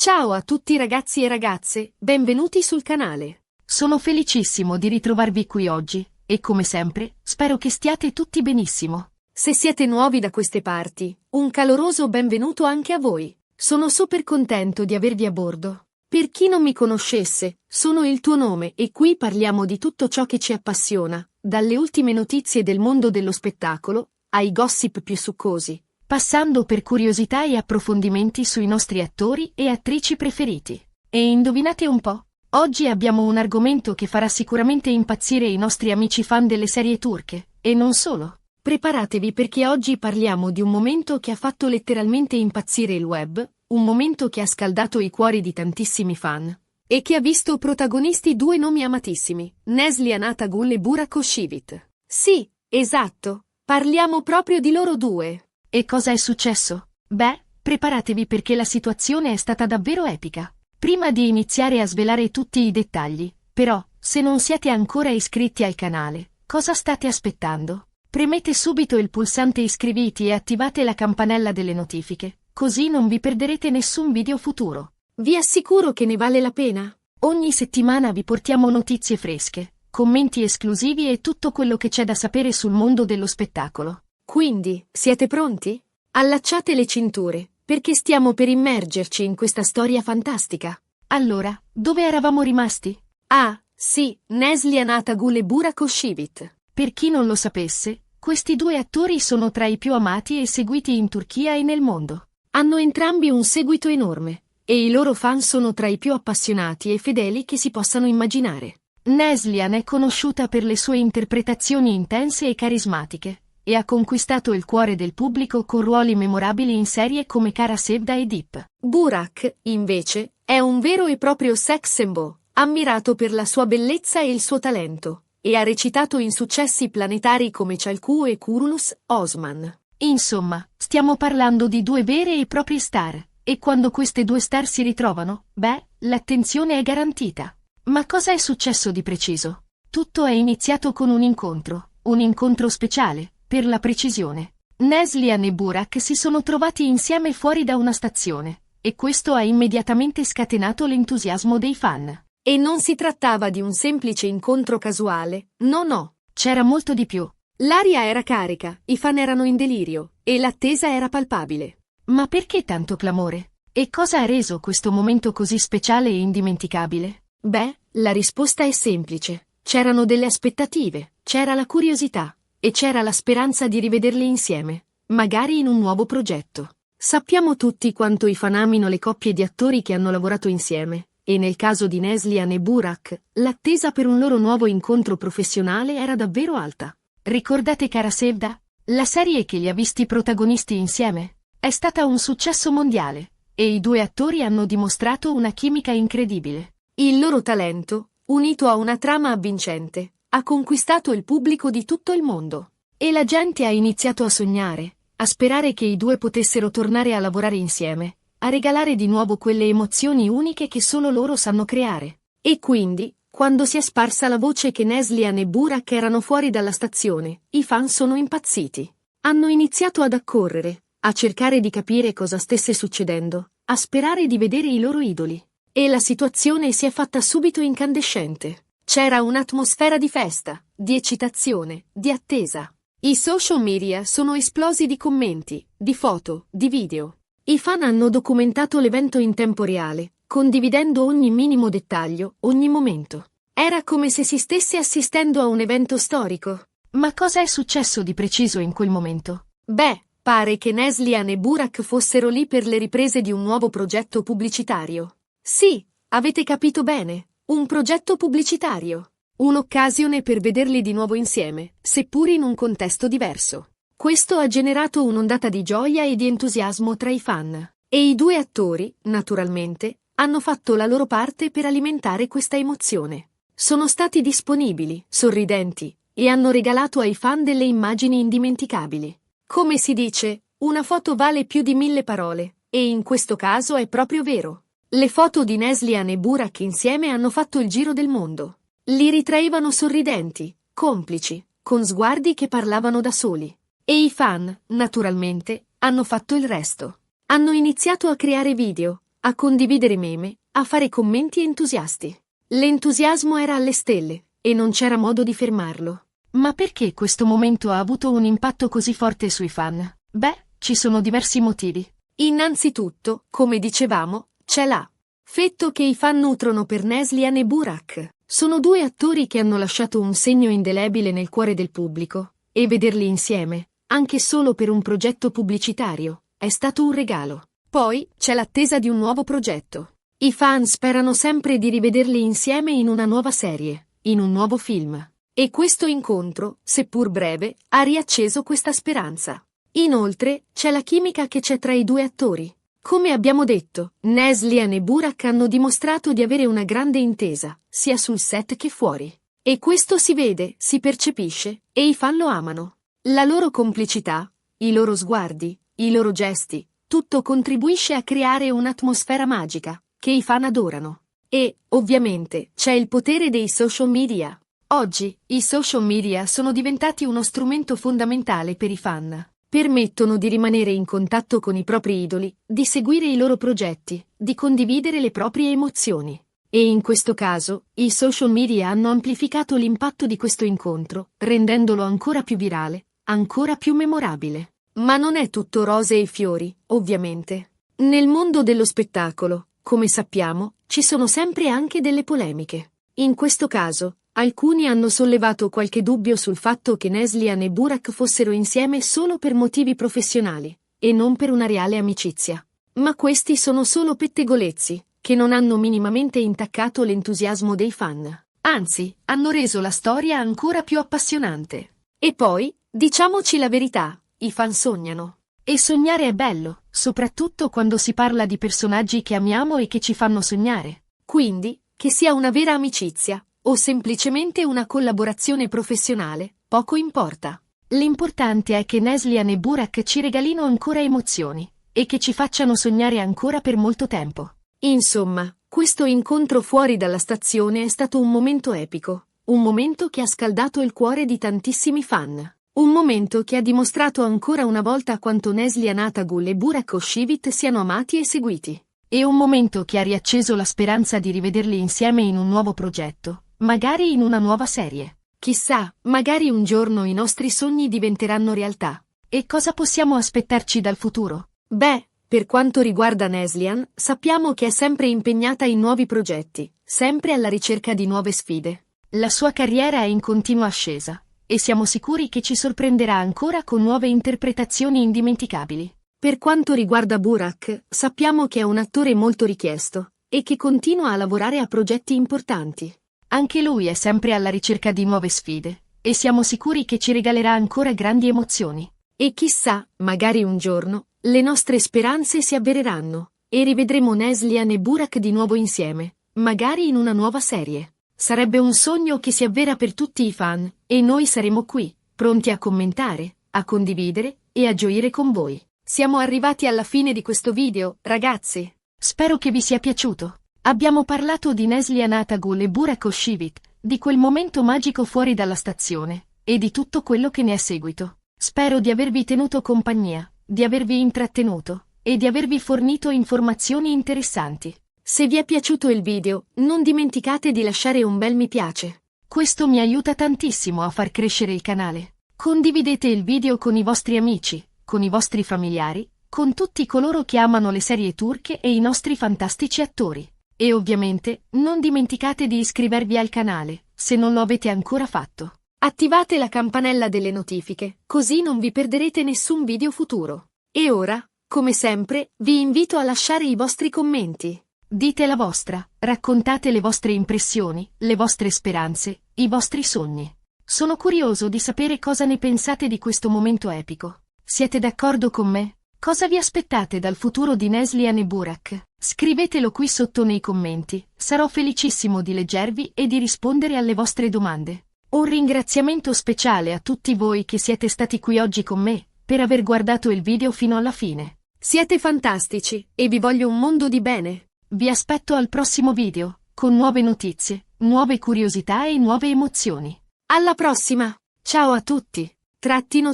Ciao a tutti ragazzi e ragazze, benvenuti sul canale. Sono felicissimo di ritrovarvi qui oggi, e come sempre, spero che stiate tutti benissimo. Se siete nuovi da queste parti, un caloroso benvenuto anche a voi. Sono super contento di avervi a bordo. Per chi non mi conoscesse, sono il tuo nome e qui parliamo di tutto ciò che ci appassiona, dalle ultime notizie del mondo dello spettacolo, ai gossip più succosi, passando per curiosità e approfondimenti sui nostri attori e attrici preferiti. E indovinate un po'? Oggi abbiamo un argomento che farà sicuramente impazzire i nostri amici fan delle serie turche, e non solo. Preparatevi perché oggi parliamo di un momento che ha fatto letteralmente impazzire il web, un momento che ha scaldato i cuori di tantissimi fan, e che ha visto protagonisti due nomi amatissimi, Neslihan Atagul e Burak Özçivit. Sì, esatto, parliamo proprio di loro due. E cosa è successo? Beh, preparatevi perché la situazione è stata davvero epica. Prima di iniziare a svelare tutti i dettagli, però, se non siete ancora iscritti al canale, cosa state aspettando? Premete subito il pulsante iscriviti e attivate la campanella delle notifiche, così non vi perderete nessun video futuro. Vi assicuro che ne vale la pena. Ogni settimana vi portiamo notizie fresche, commenti esclusivi e tutto quello che c'è da sapere sul mondo dello spettacolo. Quindi, siete pronti? Allacciate le cinture, perché stiamo per immergerci in questa storia fantastica. Allora, dove eravamo rimasti? Ah, sì, Neslihan Atagul e Burak Özçivit. Per chi non lo sapesse, questi due attori sono tra i più amati e seguiti in Turchia e nel mondo. Hanno entrambi un seguito enorme, e i loro fan sono tra i più appassionati e fedeli che si possano immaginare. Neslihan è conosciuta per le sue interpretazioni intense e carismatiche, e ha conquistato il cuore del pubblico con ruoli memorabili in serie come Kara Sevda e Deep. Burak, invece, è un vero e proprio sex symbol, ammirato per la sua bellezza e il suo talento, e ha recitato in successi planetari come Çalku e Kurulus Osman. Insomma, stiamo parlando di due vere e proprie star, e quando queste due star si ritrovano, beh, l'attenzione è garantita. Ma cosa è successo di preciso? Tutto è iniziato con un incontro speciale, per la precisione. Neslihan e Burak si sono trovati insieme fuori da una stazione, e questo ha immediatamente scatenato l'entusiasmo dei fan. E non si trattava di un semplice incontro casuale, no. C'era molto di più. L'aria era carica, i fan erano in delirio, e l'attesa era palpabile. Ma perché tanto clamore? E cosa ha reso questo momento così speciale e indimenticabile? Beh, la risposta è semplice. C'erano delle aspettative, c'era la curiosità, e c'era la speranza di rivederli insieme, magari in un nuovo progetto. Sappiamo tutti quanto i fan amino le coppie di attori che hanno lavorato insieme, e nel caso di Neslihan e Burak, l'attesa per un loro nuovo incontro professionale era davvero alta. Ricordate Kara Sevda? La serie che li ha visti protagonisti insieme? È stata un successo mondiale, e i due attori hanno dimostrato una chimica incredibile. Il loro talento, unito a una trama avvincente, ha conquistato il pubblico di tutto il mondo. E la gente ha iniziato a sognare, a sperare che i due potessero tornare a lavorare insieme, a regalare di nuovo quelle emozioni uniche che solo loro sanno creare. E quindi, quando si è sparsa la voce che Neslihan e Burak erano fuori dalla stazione, i fan sono impazziti. Hanno iniziato ad accorrere, a cercare di capire cosa stesse succedendo, a sperare di vedere i loro idoli. E la situazione si è fatta subito incandescente. C'era un'atmosfera di festa, di eccitazione, di attesa. I social media sono esplosi di commenti, di foto, di video. I fan hanno documentato l'evento in tempo reale, condividendo ogni minimo dettaglio, ogni momento. Era come se si stesse assistendo a un evento storico. Ma cosa è successo di preciso in quel momento? Beh, pare che Neslihan e Burak fossero lì per le riprese di un nuovo progetto pubblicitario. Sì, avete capito bene. Un progetto pubblicitario. Un'occasione per vederli di nuovo insieme, seppur in un contesto diverso. Questo ha generato un'ondata di gioia e di entusiasmo tra i fan. E i due attori, naturalmente, hanno fatto la loro parte per alimentare questa emozione. Sono stati disponibili, sorridenti, e hanno regalato ai fan delle immagini indimenticabili. Come si dice, una foto vale più di 1000 parole, e in questo caso è proprio vero. Le foto di Neslihan e Burak insieme hanno fatto il giro del mondo. Li ritraevano sorridenti, complici, con sguardi che parlavano da soli. E i fan, naturalmente, hanno fatto il resto. Hanno iniziato a creare video, a condividere meme, a fare commenti entusiasti. L'entusiasmo era alle stelle, e non c'era modo di fermarlo. Ma perché questo momento ha avuto un impatto così forte sui fan? Beh, ci sono diversi motivi. Innanzitutto, come dicevamo, c'è l'affetto che i fan nutrono per Neslihan e Burak. Sono due attori che hanno lasciato un segno indelebile nel cuore del pubblico, e vederli insieme, anche solo per un progetto pubblicitario, è stato un regalo. Poi, c'è l'attesa di un nuovo progetto. I fan sperano sempre di rivederli insieme in una nuova serie, in un nuovo film. E questo incontro, seppur breve, ha riacceso questa speranza. Inoltre, c'è la chimica che c'è tra i due attori. Come abbiamo detto, Neslihan e Burak hanno dimostrato di avere una grande intesa, sia sul set che fuori. E questo si vede, si percepisce, e i fan lo amano. La loro complicità, i loro sguardi, i loro gesti, tutto contribuisce a creare un'atmosfera magica, che i fan adorano. E, ovviamente, c'è il potere dei social media. Oggi, i social media sono diventati uno strumento fondamentale per i fan. Permettono di rimanere in contatto con i propri idoli, di seguire i loro progetti, di condividere le proprie emozioni. E in questo caso, i social media hanno amplificato l'impatto di questo incontro, rendendolo ancora più virale, ancora più memorabile. Ma non è tutto rose e fiori, ovviamente. Nel mondo dello spettacolo, come sappiamo, ci sono sempre anche delle polemiche. In questo caso, alcuni hanno sollevato qualche dubbio sul fatto che Neslihan e Burak fossero insieme solo per motivi professionali, e non per una reale amicizia. Ma questi sono solo pettegolezzi, che non hanno minimamente intaccato l'entusiasmo dei fan. Anzi, hanno reso la storia ancora più appassionante. E poi, diciamoci la verità, i fan sognano. E sognare è bello, soprattutto quando si parla di personaggi che amiamo e che ci fanno sognare. Quindi, che sia una vera amicizia, o semplicemente una collaborazione professionale, poco importa. L'importante è che Neslihan e Burak ci regalino ancora emozioni, e che ci facciano sognare ancora per molto tempo. Insomma, questo incontro fuori dalla stazione è stato un momento epico, un momento che ha scaldato il cuore di tantissimi fan. Un momento che ha dimostrato ancora una volta quanto Neslihan Atagul e Burak Oshivit siano amati e seguiti. E un momento che ha riacceso la speranza di rivederli insieme in un nuovo progetto, magari in una nuova serie. Chissà, magari un giorno i nostri sogni diventeranno realtà. E cosa possiamo aspettarci dal futuro? Beh, per quanto riguarda Neslihan, sappiamo che è sempre impegnata in nuovi progetti, sempre alla ricerca di nuove sfide. La sua carriera è in continua ascesa, e siamo sicuri che ci sorprenderà ancora con nuove interpretazioni indimenticabili. Per quanto riguarda Burak, sappiamo che è un attore molto richiesto, e che continua a lavorare a progetti importanti. Anche lui è sempre alla ricerca di nuove sfide, e siamo sicuri che ci regalerà ancora grandi emozioni. E chissà, magari un giorno, le nostre speranze si avvereranno, e rivedremo Neslihan e Burak di nuovo insieme, magari in una nuova serie. Sarebbe un sogno che si avvera per tutti i fan, e noi saremo qui, pronti a commentare, a condividere, e a gioire con voi. Siamo arrivati alla fine di questo video, ragazzi. Spero che vi sia piaciuto. Abbiamo parlato di Neslihan Atagul e Burak Oshivit, di quel momento magico fuori dalla stazione, e di tutto quello che ne è seguito. Spero di avervi tenuto compagnia, di avervi intrattenuto, e di avervi fornito informazioni interessanti. Se vi è piaciuto il video, non dimenticate di lasciare un bel mi piace. Questo mi aiuta tantissimo a far crescere il canale. Condividete il video con i vostri amici, con i vostri familiari, con tutti coloro che amano le serie turche e i nostri fantastici attori. E ovviamente, non dimenticate di iscrivervi al canale, se non lo avete ancora fatto. Attivate la campanella delle notifiche, così non vi perderete nessun video futuro. E ora, come sempre, vi invito a lasciare i vostri commenti. Dite la vostra, raccontate le vostre impressioni, le vostre speranze, i vostri sogni. Sono curioso di sapere cosa ne pensate di questo momento epico. Siete d'accordo con me? Cosa vi aspettate dal futuro di Neslihan e Burak? Scrivetelo qui sotto nei commenti, sarò felicissimo di leggervi e di rispondere alle vostre domande. Un ringraziamento speciale a tutti voi che siete stati qui oggi con me, per aver guardato il video fino alla fine. Siete fantastici, e vi voglio un mondo di bene. Vi aspetto al prossimo video, con nuove notizie, nuove curiosità e nuove emozioni. Alla prossima! Ciao a tutti! Trattino.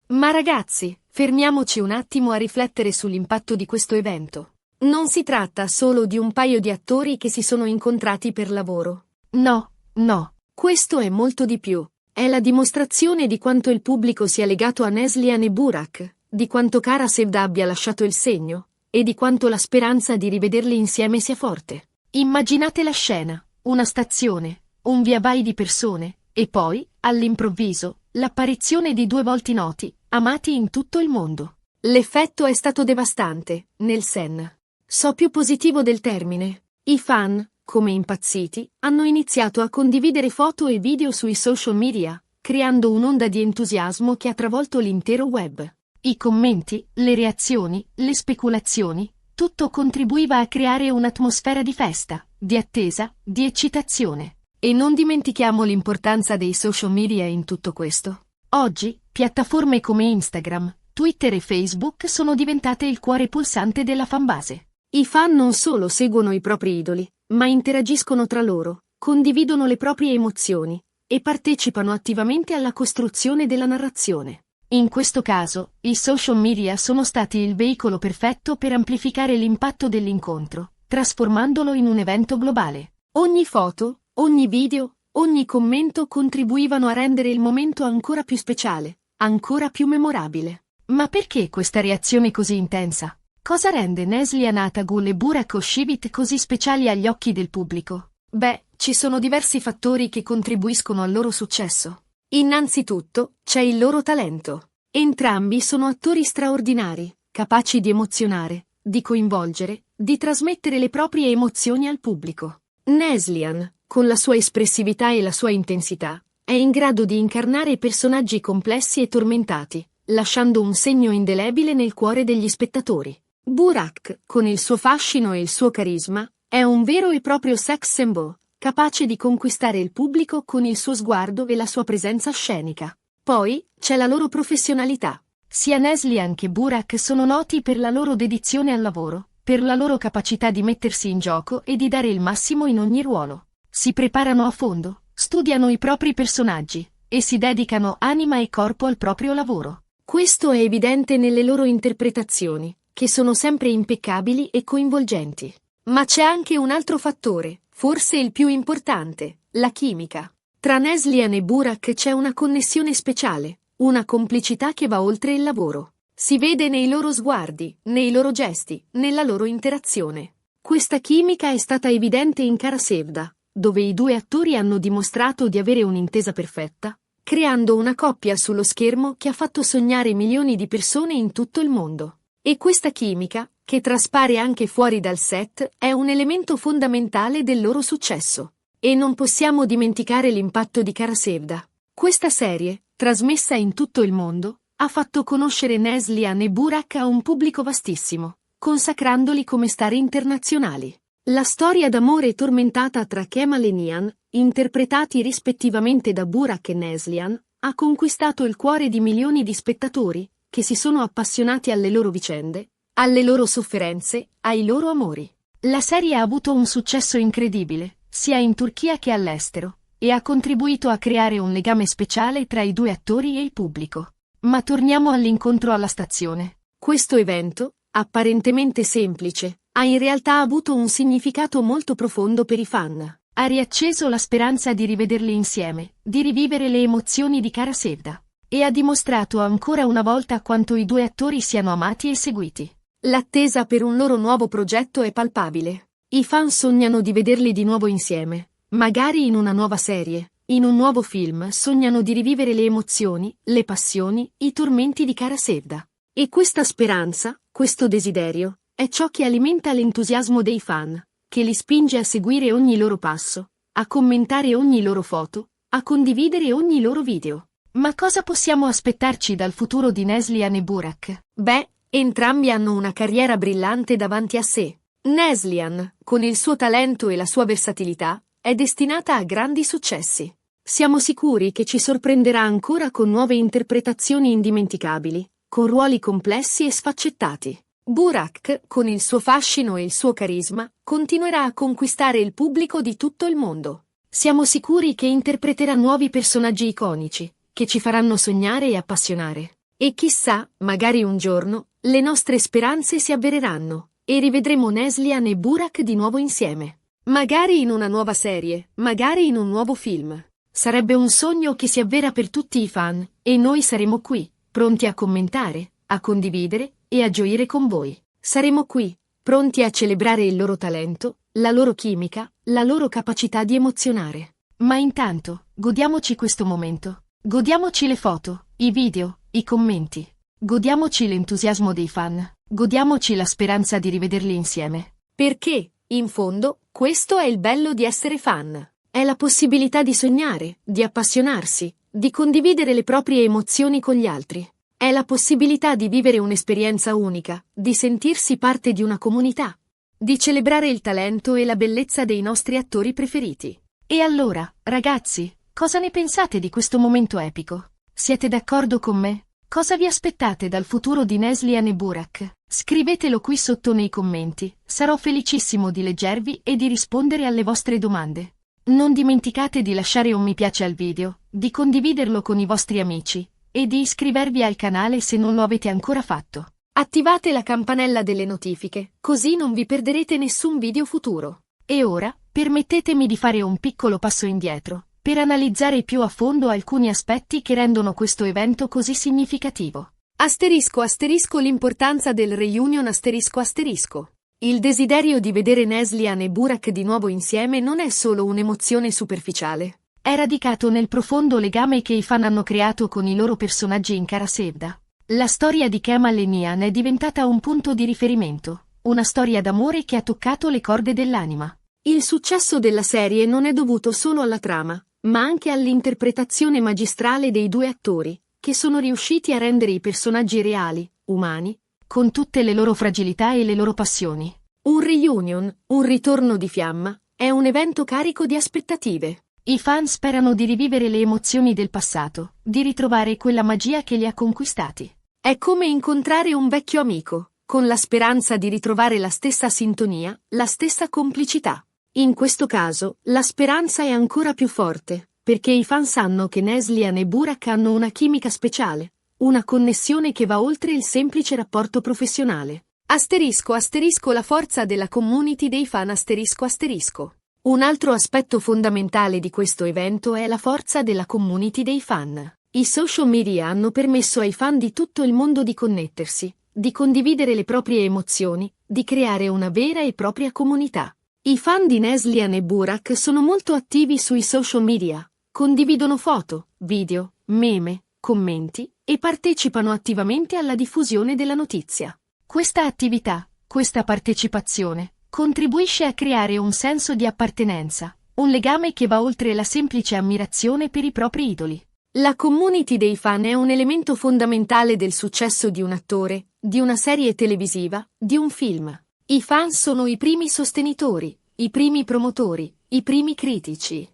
Ma ragazzi, fermiamoci un attimo a riflettere sull'impatto di questo evento. Non si tratta solo di un paio di attori che si sono incontrati per lavoro. No, no. Questo è molto di più. È la dimostrazione di quanto il pubblico sia legato a Neslihan e Burak, di quanto Kara Sevda abbia lasciato il segno, e di quanto la speranza di rivederli insieme sia forte. Immaginate la scena, una stazione, un via vai di persone, e poi, all'improvviso, l'apparizione di due volti noti, amati in tutto il mondo. L'effetto è stato devastante, nel sen. So più positivo del termine. I fan, come impazziti, hanno iniziato a condividere foto e video sui social media, creando un'onda di entusiasmo che ha travolto l'intero web. I commenti, le reazioni, le speculazioni, tutto contribuiva a creare un'atmosfera di festa, di attesa, di eccitazione. E non dimentichiamo l'importanza dei social media in tutto questo. Oggi, piattaforme come Instagram, Twitter e Facebook sono diventate il cuore pulsante della fanbase. I fan non solo seguono i propri idoli, ma interagiscono tra loro, condividono le proprie emozioni e partecipano attivamente alla costruzione della narrazione. In questo caso, i social media sono stati il veicolo perfetto per amplificare l'impatto dell'incontro, trasformandolo in un evento globale. Ogni foto, ogni video, ogni commento contribuivano a rendere il momento ancora più speciale, ancora più memorabile. Ma perché questa reazione così intensa? Cosa rende Neslihan Atagul e Burak Özçivit così speciali agli occhi del pubblico? Beh, ci sono diversi fattori che contribuiscono al loro successo. Innanzitutto, c'è il loro talento. Entrambi sono attori straordinari, capaci di emozionare, di coinvolgere, di trasmettere le proprie emozioni al pubblico. Neslihan, con la sua espressività e la sua intensità, è in grado di incarnare personaggi complessi e tormentati, lasciando un segno indelebile nel cuore degli spettatori. Burak, con il suo fascino e il suo carisma, è un vero e proprio sex symbol, capace di conquistare il pubblico con il suo sguardo e la sua presenza scenica. Poi, c'è la loro professionalità. Sia Neslihan che Burak sono noti per la loro dedizione al lavoro, per la loro capacità di mettersi in gioco e di dare il massimo in ogni ruolo. Si preparano a fondo, studiano i propri personaggi, e si dedicano anima e corpo al proprio lavoro. Questo è evidente nelle loro interpretazioni, che sono sempre impeccabili e coinvolgenti. Ma c'è anche un altro fattore, forse il più importante, la chimica. Tra Neslihan e Burak c'è una connessione speciale, una complicità che va oltre il lavoro. Si vede nei loro sguardi, nei loro gesti, nella loro interazione. Questa chimica è stata evidente in Kara Sevda, dove i due attori hanno dimostrato di avere un'intesa perfetta, creando una coppia sullo schermo che ha fatto sognare milioni di persone in tutto il mondo. E questa chimica, che traspare anche fuori dal set, è un elemento fondamentale del loro successo. E non possiamo dimenticare l'impatto di Kara Sevda. Questa serie, trasmessa in tutto il mondo, ha fatto conoscere Neslihan e Burak a un pubblico vastissimo, consacrandoli come star internazionali. La storia d'amore tormentata tra Kemal e Nihan, interpretati rispettivamente da Burak e Neslihan, ha conquistato il cuore di milioni di spettatori, che si sono appassionati alle loro vicende, alle loro sofferenze, ai loro amori. La serie ha avuto un successo incredibile, sia in Turchia che all'estero, e ha contribuito a creare un legame speciale tra i due attori e il pubblico. Ma torniamo all'incontro alla stazione. Questo evento, apparentemente semplice, ha in realtà avuto un significato molto profondo per i fan. Ha riacceso la speranza di rivederli insieme, di rivivere le emozioni di Kara Sevda. E ha dimostrato ancora una volta quanto i due attori siano amati e seguiti. L'attesa per un loro nuovo progetto è palpabile. I fan sognano di vederli di nuovo insieme, magari in una nuova serie, in un nuovo film, sognano di rivivere le emozioni, le passioni, i tormenti di Kara Sevda. E questa speranza, questo desiderio, è ciò che alimenta l'entusiasmo dei fan, che li spinge a seguire ogni loro passo, a commentare ogni loro foto, a condividere ogni loro video. Ma cosa possiamo aspettarci dal futuro di Neslihan e Burak? Beh, entrambi hanno una carriera brillante davanti a sé. Neslihan, con il suo talento e la sua versatilità, è destinata a grandi successi. Siamo sicuri che ci sorprenderà ancora con nuove interpretazioni indimenticabili, con ruoli complessi e sfaccettati. Burak, con il suo fascino e il suo carisma, continuerà a conquistare il pubblico di tutto il mondo. Siamo sicuri che interpreterà nuovi personaggi iconici, che ci faranno sognare e appassionare. E chissà, magari un giorno, le nostre speranze si avvereranno, e rivedremo Neslihan e Burak di nuovo insieme. Magari in una nuova serie, magari in un nuovo film. Sarebbe un sogno che si avvera per tutti i fan, e noi saremo qui, pronti a commentare, a condividere e a gioire con voi. Saremo qui, pronti a celebrare il loro talento, la loro chimica, la loro capacità di emozionare. Ma intanto, godiamoci questo momento. Godiamoci le foto, i video, i commenti. Godiamoci l'entusiasmo dei fan. Godiamoci la speranza di rivederli insieme. Perché, in fondo, questo è il bello di essere fan. È la possibilità di sognare, di appassionarsi, di condividere le proprie emozioni con gli altri. È la possibilità di vivere un'esperienza unica, di sentirsi parte di una comunità, di celebrare il talento e la bellezza dei nostri attori preferiti. E allora, ragazzi, cosa ne pensate di questo momento epico? Siete d'accordo con me? Cosa vi aspettate dal futuro di Neslihan e Burak? Scrivetelo qui sotto nei commenti, sarò felicissimo di leggervi e di rispondere alle vostre domande. Non dimenticate di lasciare un mi piace al video, di condividerlo con i vostri amici, e di iscrivervi al canale se non lo avete ancora fatto. Attivate la campanella delle notifiche, così non vi perderete nessun video futuro. E ora, permettetemi di fare un piccolo passo indietro, per analizzare più a fondo alcuni aspetti che rendono questo evento così significativo. Asterisco l'importanza del reunion asterisco. Il desiderio di vedere Neslihan e Burak di nuovo insieme non è solo un'emozione superficiale. È radicato nel profondo legame che i fan hanno creato con i loro personaggi in Kara Sevda. La storia di Kemal e Nihan è diventata un punto di riferimento, una storia d'amore che ha toccato le corde dell'anima. Il successo della serie non è dovuto solo alla trama, ma anche all'interpretazione magistrale dei due attori, che sono riusciti a rendere i personaggi reali, umani, con tutte le loro fragilità e le loro passioni. Un reunion, un ritorno di fiamma, è un evento carico di aspettative. I fan sperano di rivivere le emozioni del passato, di ritrovare quella magia che li ha conquistati. È come incontrare un vecchio amico, con la speranza di ritrovare la stessa sintonia, la stessa complicità. In questo caso, la speranza è ancora più forte, perché i fan sanno che Neslihan e Burak hanno una chimica speciale, una connessione che va oltre il semplice rapporto professionale. Asterisco la forza della community dei fan asterisco. Un altro aspetto fondamentale di questo evento è la forza della community dei fan. I social media hanno permesso ai fan di tutto il mondo di connettersi, di condividere le proprie emozioni, di creare una vera e propria comunità. I fan di Neslihan e Burak sono molto attivi sui social media, condividono foto, video, meme, commenti e partecipano attivamente alla diffusione della notizia. Questa attività, questa partecipazione, contribuisce a creare un senso di appartenenza, un legame che va oltre la semplice ammirazione per i propri idoli. La community dei fan è un elemento fondamentale del successo di un attore, di una serie televisiva, di un film. I fan sono i primi sostenitori, i primi promotori, i primi critici.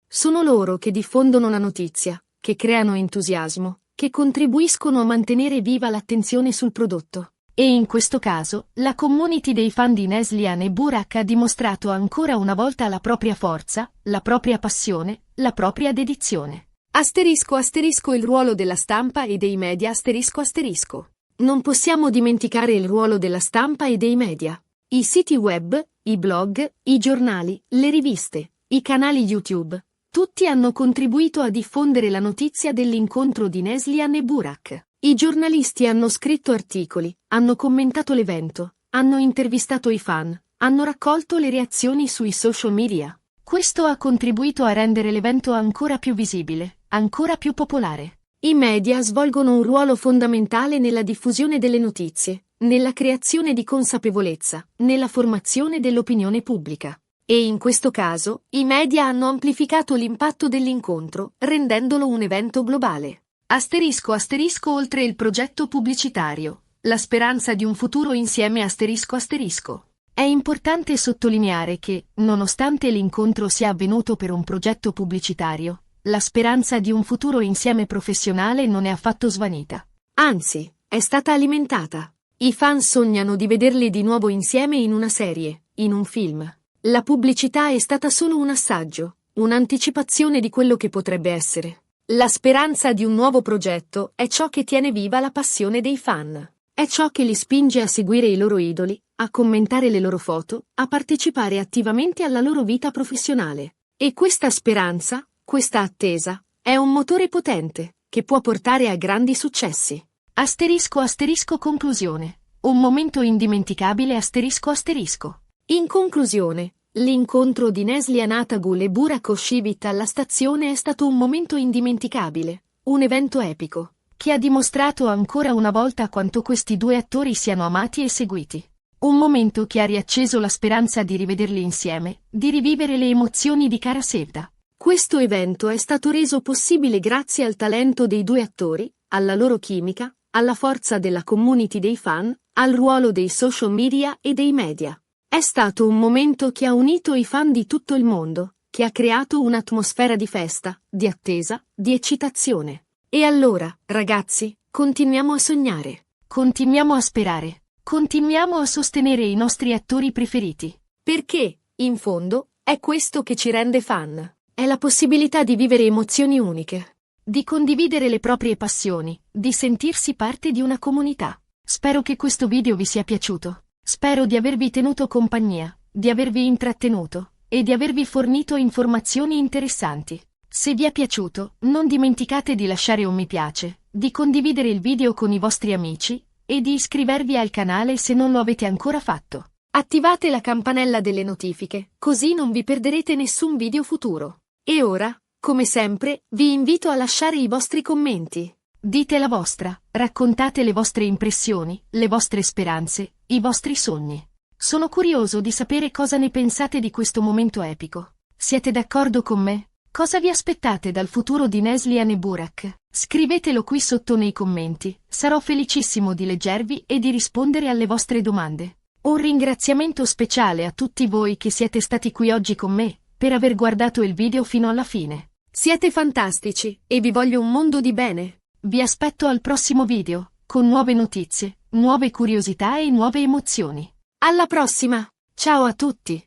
Sono loro che diffondono la notizia, che creano entusiasmo, che contribuiscono a mantenere viva l'attenzione sul prodotto. E in questo caso, la community dei fan di Neslihan e Burak ha dimostrato ancora una volta la propria forza, la propria passione, la propria dedizione. Asterisco il ruolo della stampa e dei media asterisco. Non possiamo dimenticare il ruolo della stampa e dei media. I siti web, i blog, i giornali, le riviste, i canali YouTube, tutti hanno contribuito a diffondere la notizia dell'incontro di Neslihan e Burak. I giornalisti hanno scritto articoli, hanno commentato l'evento, hanno intervistato i fan, hanno raccolto le reazioni sui social media. Questo ha contribuito a rendere l'evento ancora più visibile, ancora più popolare. I media svolgono un ruolo fondamentale nella diffusione delle notizie, nella creazione di consapevolezza, nella formazione dell'opinione pubblica. E in questo caso, i media hanno amplificato l'impatto dell'incontro, rendendolo un evento globale. Asterisco oltre il progetto pubblicitario, la speranza di un futuro insieme asterisco. È importante sottolineare che, nonostante l'incontro sia avvenuto per un progetto pubblicitario, la speranza di un futuro insieme professionale non è affatto svanita. Anzi, è stata alimentata. I fan sognano di vederli di nuovo insieme in una serie, in un film. La pubblicità è stata solo un assaggio, un'anticipazione di quello che potrebbe essere. La speranza di un nuovo progetto è ciò che tiene viva la passione dei fan. È ciò che li spinge a seguire i loro idoli, a commentare le loro foto, a partecipare attivamente alla loro vita professionale. E questa speranza, questa attesa, è un motore potente, che può portare a grandi successi. Conclusione. Un momento indimenticabile ***. In conclusione, l'incontro di Neslihan Atagul e Burak Özçivit alla stazione è stato un momento indimenticabile, un evento epico, che ha dimostrato ancora una volta quanto questi due attori siano amati e seguiti. Un momento che ha riacceso la speranza di rivederli insieme, di rivivere le emozioni di Kara Sevda. Questo evento è stato reso possibile grazie al talento dei due attori, alla loro chimica, alla forza della community dei fan, al ruolo dei social media e dei media. È stato un momento che ha unito i fan di tutto il mondo, che ha creato un'atmosfera di festa, di attesa, di eccitazione. E allora, ragazzi, continuiamo a sognare. Continuiamo a sperare. Continuiamo a sostenere i nostri attori preferiti. Perché, in fondo, è questo che ci rende fan. È la possibilità di vivere emozioni uniche. Di condividere le proprie passioni, di sentirsi parte di una comunità. Spero che questo video vi sia piaciuto. Spero di avervi tenuto compagnia, di avervi intrattenuto e di avervi fornito informazioni interessanti. Se vi è piaciuto, non dimenticate di lasciare un mi piace, di condividere il video con i vostri amici e di iscrivervi al canale se non lo avete ancora fatto. Attivate la campanella delle notifiche, così non vi perderete nessun video futuro. E ora, come sempre, vi invito a lasciare i vostri commenti. Dite la vostra, raccontate le vostre impressioni, le vostre speranze, i vostri sogni. Sono curioso di sapere cosa ne pensate di questo momento epico. Siete d'accordo con me? Cosa vi aspettate dal futuro di Neslihan e Burak? Scrivetelo qui sotto nei commenti, sarò felicissimo di leggervi e di rispondere alle vostre domande. Un ringraziamento speciale a tutti voi che siete stati qui oggi con me, per aver guardato il video fino alla fine. Siete fantastici, e vi voglio un mondo di bene. Vi aspetto al prossimo video, con nuove notizie, nuove curiosità e nuove emozioni. Alla prossima! Ciao a tutti!